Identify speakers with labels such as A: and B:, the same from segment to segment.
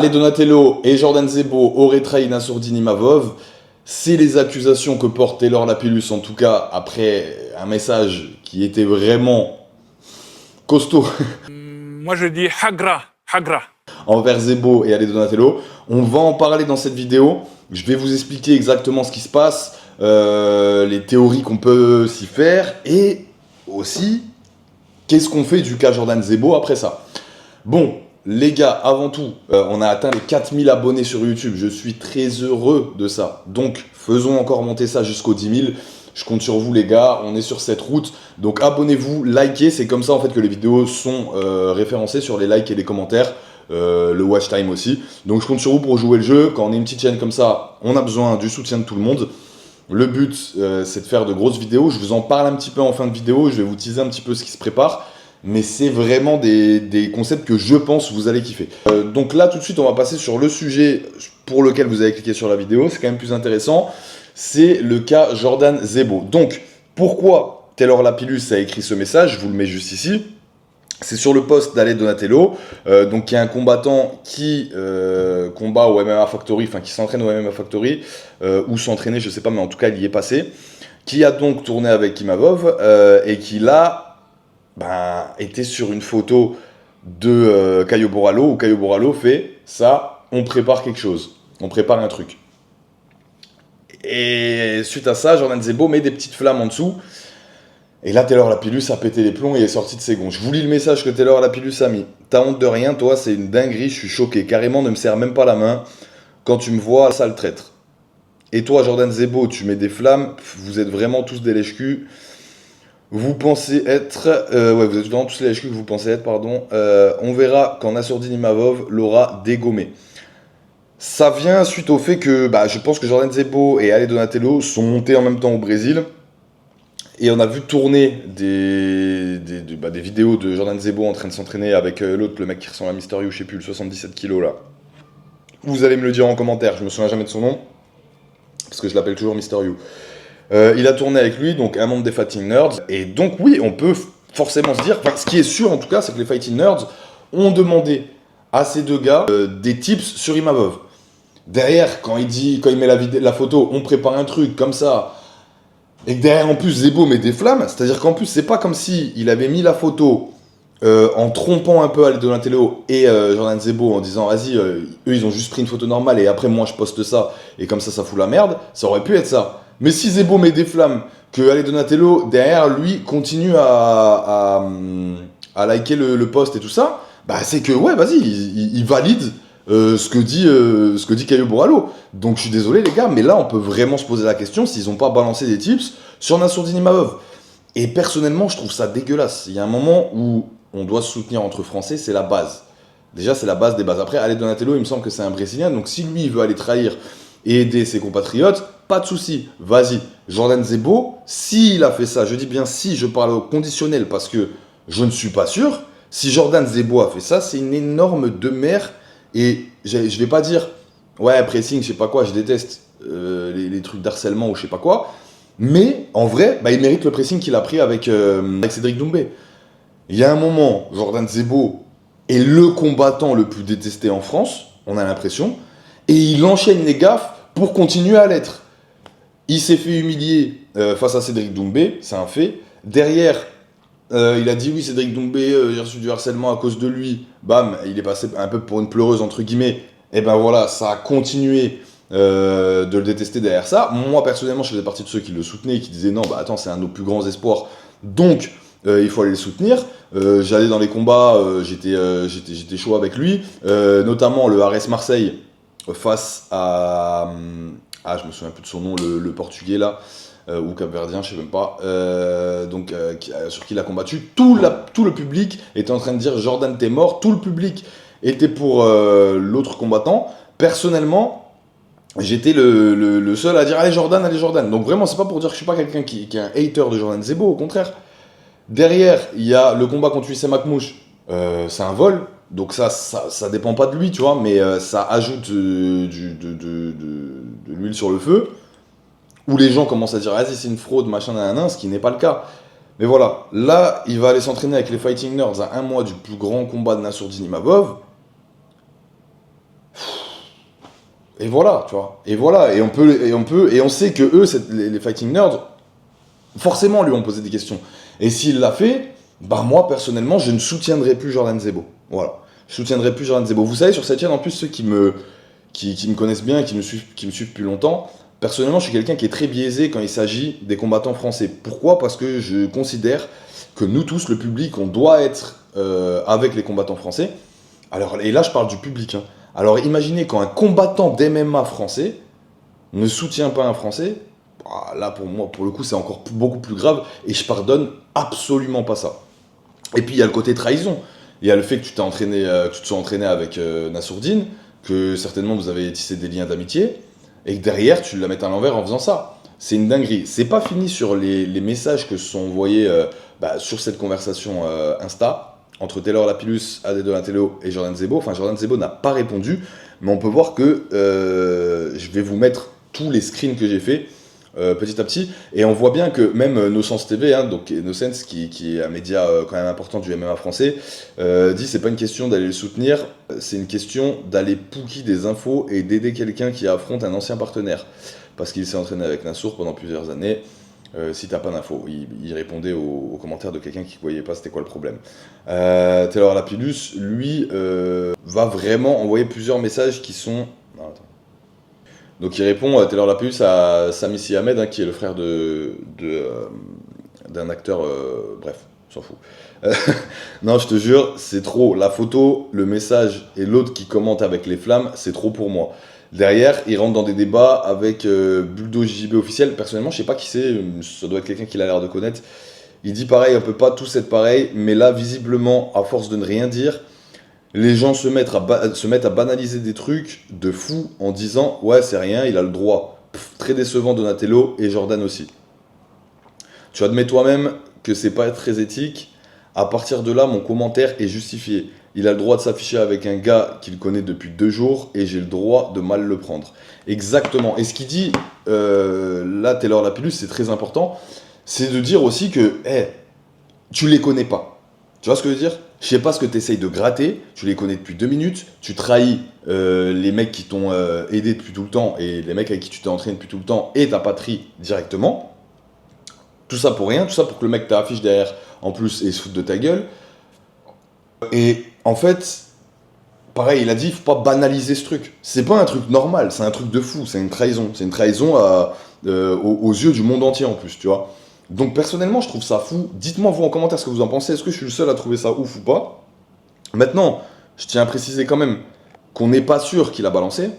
A: Les Donatello et Jordan Zebo auraient trahi Nassourdine Imavov. C'est les accusations que porte Taylor Lapillus, en tout cas après un message qui était vraiment costaud
B: Moi je dis Hagra, Hagra.
A: envers Zebo et Ale Donatello. On va en parler dans cette vidéo. Je vais vous expliquer exactement ce qui se passe, les théories qu'on peut s'y faire et aussi qu'est-ce qu'on fait du cas Jordan Zebo après ça. Bon, les gars, avant tout, on a atteint les 4000 abonnés sur YouTube. Je suis très heureux de ça. Donc, faisons encore monter ça jusqu'aux 10 000. Je compte sur vous, les gars. On est sur cette route. Donc, abonnez-vous, likez. C'est comme ça, en fait, que les vidéos sont référencées sur les likes et les commentaires. Le watch time aussi. Donc, je compte sur vous pour jouer le jeu. Quand on est une petite chaîne comme ça, on a besoin du soutien de tout le monde. Le but, c'est de faire de grosses vidéos. Je vous en parle un petit peu en fin de vidéo. Je vais vous teaser un petit peu ce qui se prépare. Mais c'est vraiment des concepts que je pense vous allez kiffer. Donc là, tout de suite, on va passer sur le sujet pour lequel vous avez cliqué sur la vidéo. C'est quand même plus intéressant. C'est le cas Jordan Zebo. Donc, pourquoi Taylor Lapillus a écrit ce message? Je vous le mets juste ici. C'est sur le post d'Ale Donatello, donc qui est un combattant qui combat au MMA Factory, enfin qui s'entraîne au MMA Factory, ou s'entraîner, je sais pas, mais en tout cas, il y est passé. Qui a donc tourné avec Imavov et qui là était sur une photo de Caio Borralho, où Caio Borralho fait ça, on prépare quelque chose, on prépare un truc. Et suite à ça, Jordan Zebo met des petites flammes en dessous, et là Taylor Lapillus a pété les plombs et est sorti de ses gonds. Je vous lis le message que Taylor Lapillus a mis. T'as honte de rien, toi, c'est une dinguerie, je suis choqué, carrément ne me serre même pas la main quand tu me vois, sale traître. Et toi, Jordan Zebo, tu mets des flammes, vous êtes vraiment tous des lèche-culs. Vous pensez être... vous êtes vraiment tous les lèche-culs que vous pensez être, pardon. On verra quand Nassourdine Imavov l'aura dégommé. Ça vient suite au fait que je pense que Jordan Zebo et Ale Donatello sont montés en même temps au Brésil. Et on a vu tourner des vidéos de Jordan Zebo en train de s'entraîner avec l'autre, le mec qui ressemble à Mister You, je sais plus, le 77 kg là. Vous allez me le dire en commentaire, je me souviens jamais de son nom. Parce que je l'appelle toujours Mister You. Il a tourné avec lui, donc un membre des Fighting Nerds. Et donc oui, on peut forcément se dire, ce qui est sûr en tout cas, c'est que les Fighting Nerds ont demandé à ces deux gars des tips sur Imavov. Derrière, quand il met la photo, on prépare un truc comme ça, et que derrière en plus Zebo met des flammes, c'est-à-dire qu'en plus c'est pas comme si il avait mis la photo en trompant un peu Ale Donatello et Jordan Zebo en disant vas-y, eux ils ont juste pris une photo normale et après moi je poste ça et comme ça fout la merde, ça aurait pu être ça. Mais si Zebo met des flammes, que Ale Donatello derrière lui continue à liker le post et tout ça, c'est que ouais vas-y, il valide ce que dit Caio Borralho. Donc je suis désolé les gars, mais là on peut vraiment se poser la question s'ils n'ont pas balancé des tips sur Nassourdine Imavov. Et personnellement je trouve ça dégueulasse. Il y a un moment où on doit se soutenir entre Français, c'est la base. Déjà c'est la base des bases. Après Ale Donatello il me semble que c'est un Brésilien, donc si lui il veut aller trahir et aider ses compatriotes, pas de souci, vas-y. Jordan Zebo, s'il a fait ça, je dis bien si, je parle au conditionnel parce que je ne suis pas sûr, si Jordan Zebo a fait ça, c'est une énorme demeure. Et je vais pas dire, ouais, pressing, je sais pas quoi, je déteste les trucs d'harcèlement ou je sais pas quoi. Mais en vrai, il mérite le pressing qu'il a pris avec Cédric Doumbé. Il y a un moment, Jordan Zebo est le combattant le plus détesté en France, on a l'impression, et il enchaîne les gaffes pour continuer à l'être. Il s'est fait humilier face à Cédric Doumbé, c'est un fait. Derrière, il a dit oui, Cédric Doumbé, j'ai reçu du harcèlement à cause de lui. Bam, il est passé un peu pour une pleureuse, entre guillemets. Et voilà, ça a continué de le détester derrière ça. Moi, personnellement, je faisais partie de ceux qui le soutenaient et qui disaient non, attends, c'est un de nos plus grands espoirs. Donc, il faut aller le soutenir. J'allais dans les combats, j'étais chaud avec lui. Notamment le Ares Marseille face à... je me souviens plus de son nom, le portugais là. Ou capverdien, je sais même pas, sur qui il a combattu. Tout le public était en train de dire Jordan t'es mort, tout le public était pour l'autre combattant. Personnellement, j'étais le seul à dire allez Jordan. Donc vraiment, c'est pas pour dire que je suis pas quelqu'un qui est un hater de Jordan Zebo, au contraire. Derrière, il y a le combat contre Wissam Makmouche, c'est un vol, donc ça dépend pas de lui, tu vois, mais ça ajoute de l'huile sur le feu. Où les gens commencent à dire vas-y c'est une fraude, machin, ce qui n'est pas le cas. Mais voilà, là, il va aller s'entraîner avec les Fighting Nerds à un mois du plus grand combat de Nassourdine Imavov. Et voilà, tu vois. Et voilà, et on sait que eux, les fighting nerds, forcément lui ont posé des questions. Et s'il l'a fait, bah moi personnellement, je ne soutiendrai plus Jordan Zebo. Voilà. Je soutiendrai plus Jordan Zebo. Vous savez, sur cette chaîne, en plus, ceux qui me connaissent bien et qui me suivent depuis longtemps, personnellement, je suis quelqu'un qui est très biaisé quand il s'agit des combattants français. Pourquoi? Parce que je considère que nous tous, le public, on doit être avec les combattants français. Alors, et là, je parle du public. Hein. Alors, imaginez quand un combattant d'MMA français ne soutient pas un Français, bah, là, pour moi, pour le coup, c'est encore beaucoup plus grave, et je pardonne absolument pas ça. Et puis, il y a le côté trahison. Il y a le fait que tu te sois entraîné avec Nassourdine, que certainement vous avez tissé des liens d'amitié, et que derrière, tu la mets à l'envers en faisant ça. C'est une dinguerie. C'est pas fini sur les messages que se sont envoyés sur cette conversation Insta, entre Taylor Lapillus, Ade Donatello et Jordan Zebo. Enfin, Jordan Zebo n'a pas répondu, mais on peut voir que je vais vous mettre tous les screens que j'ai fait petit à petit, et on voit bien que même NoSense TV, hein, donc NoSense qui est un média quand même important du MMA français, dit c'est pas une question d'aller le soutenir, c'est une question d'aller pookie des infos et d'aider quelqu'un qui affronte un ancien partenaire, parce qu'il s'est entraîné avec Nassour pendant plusieurs années. Si t'as pas d'infos, il répondait aux commentaires de quelqu'un qui ne voyait pas c'était quoi le problème. Taylor Lapillus, lui, va vraiment envoyer plusieurs messages qui sont... Non, attends. Donc il répond, Taylor Lapillus, à Sami Si Ahmed, hein, qui est le frère d'un acteur, bref, on s'en fout. Non, je te jure, c'est trop. La photo, le message et l'autre qui commente avec les flammes, c'est trop pour moi. Derrière, il rentre dans des débats avec Buldo JJB officiel. Personnellement, je sais pas qui c'est, ça doit être quelqu'un qu'il a l'air de connaître. Il dit pareil, on peut pas tous être pareil, mais là, visiblement, à force de ne rien dire, les gens se mettent à banaliser des trucs de fou en disant « Ouais, c'est rien, il a le droit. » Très décevant Donatello et Jordan aussi. Tu admets toi-même que c'est pas très éthique. À partir de là, mon commentaire est justifié. Il a le droit de s'afficher avec un gars qu'il connaît depuis 2 jours et j'ai le droit de mal le prendre. Exactement. Et ce qu'il dit, là, Taylor Lapillus, c'est très important, c'est de dire aussi que, tu les connais pas. Tu vois ce que je veux dire? Je sais pas ce que tu essayes de gratter, tu les connais depuis 2 minutes, tu trahis les mecs qui t'ont aidé depuis tout le temps et les mecs avec qui tu t'es entraîné depuis tout le temps et ta patrie directement. Tout ça pour rien, tout ça pour que le mec t'affiche derrière en plus et se foute de ta gueule. Et en fait, pareil, il a dit, il faut pas banaliser ce truc. C'est pas un truc normal, c'est un truc de fou, c'est une trahison. C'est une trahison aux yeux du monde entier en plus, tu vois. Donc personnellement, je trouve ça fou. Dites-moi vous en commentaire ce que vous en pensez. Est-ce que je suis le seul à trouver ça ouf ou pas? Maintenant, je tiens à préciser quand même qu'on n'est pas sûr qu'il a balancé,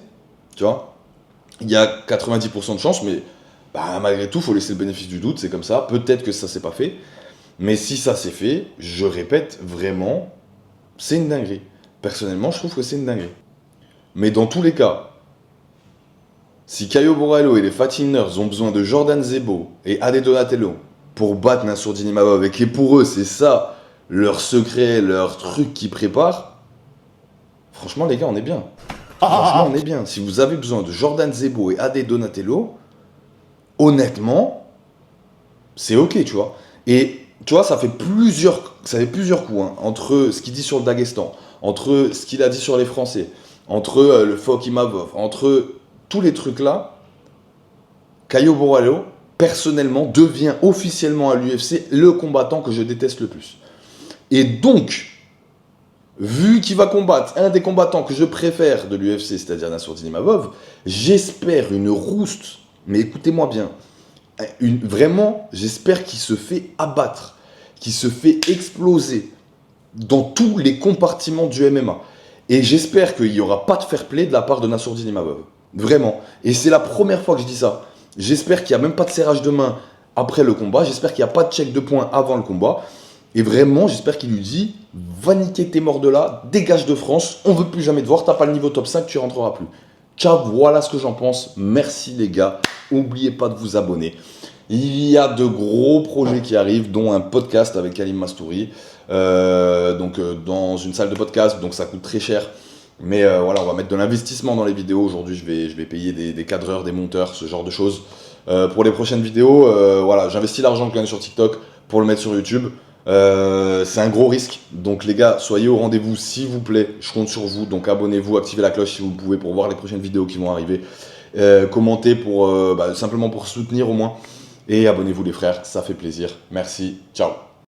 A: tu vois. Il y a 90% de chance, mais malgré tout, il faut laisser le bénéfice du doute, c'est comme ça. Peut-être que ça s'est pas fait. Mais si ça s'est fait, je répète, vraiment, c'est une dinguerie. Personnellement, je trouve que c'est une dinguerie. Mais dans tous les cas, si Caio Borrello et les Fatiners ont besoin de Jordan Zebo et Ade Donatello pour battre Nassourdine Imavov et que pour eux, c'est ça leur secret, leur truc qu'ils préparent, franchement, les gars, on est bien. Franchement, on est bien. Si vous avez besoin de Jordan Zebo et Ade Donatello, honnêtement, c'est ok, tu vois. Et tu vois, ça fait plusieurs coups, hein, entre ce qu'il dit sur le Daghestan, entre ce qu'il a dit sur les Français, entre le Fok Imavov, entre tous les trucs là, Caio Borrello, personnellement, devient officiellement à l'UFC le combattant que je déteste le plus. Et donc, vu qu'il va combattre un des combattants que je préfère de l'UFC, c'est-à-dire Nassourdine Imavov, j'espère une rouste, mais écoutez-moi bien, vraiment, j'espère qu'il se fait abattre, qu'il se fait exploser dans tous les compartiments du MMA. Et j'espère qu'il n'y aura pas de fair play de la part de Nassourdine Imavov. Vraiment. Et c'est la première fois que je dis ça. J'espère qu'il n'y a même pas de serrage de main après le combat. J'espère qu'il n'y a pas de check de points avant le combat. Et vraiment, j'espère qu'il lui dit « Va niquer tes morts de là, dégage de France, on veut plus jamais te voir, t'as pas le niveau top 5, tu rentreras plus. » Ciao, voilà ce que j'en pense. Merci les gars. N'oubliez pas de vous abonner. Il y a de gros projets qui arrivent, dont un podcast avec Kalim Mastouri. Dans une salle de podcast, donc ça coûte très cher. Mais voilà, on va mettre de l'investissement dans les vidéos. Aujourd'hui, je vais payer des cadreurs, des monteurs, ce genre de choses. Pour les prochaines vidéos, voilà, j'investis l'argent que je gagne sur TikTok pour le mettre sur YouTube. C'est un gros risque. Donc les gars, soyez au rendez-vous s'il vous plaît. Je compte sur vous. Donc abonnez-vous, activez la cloche si vous le pouvez pour voir les prochaines vidéos qui vont arriver. Commentez pour simplement pour soutenir au moins. Et abonnez-vous les frères, ça fait plaisir. Merci. Ciao.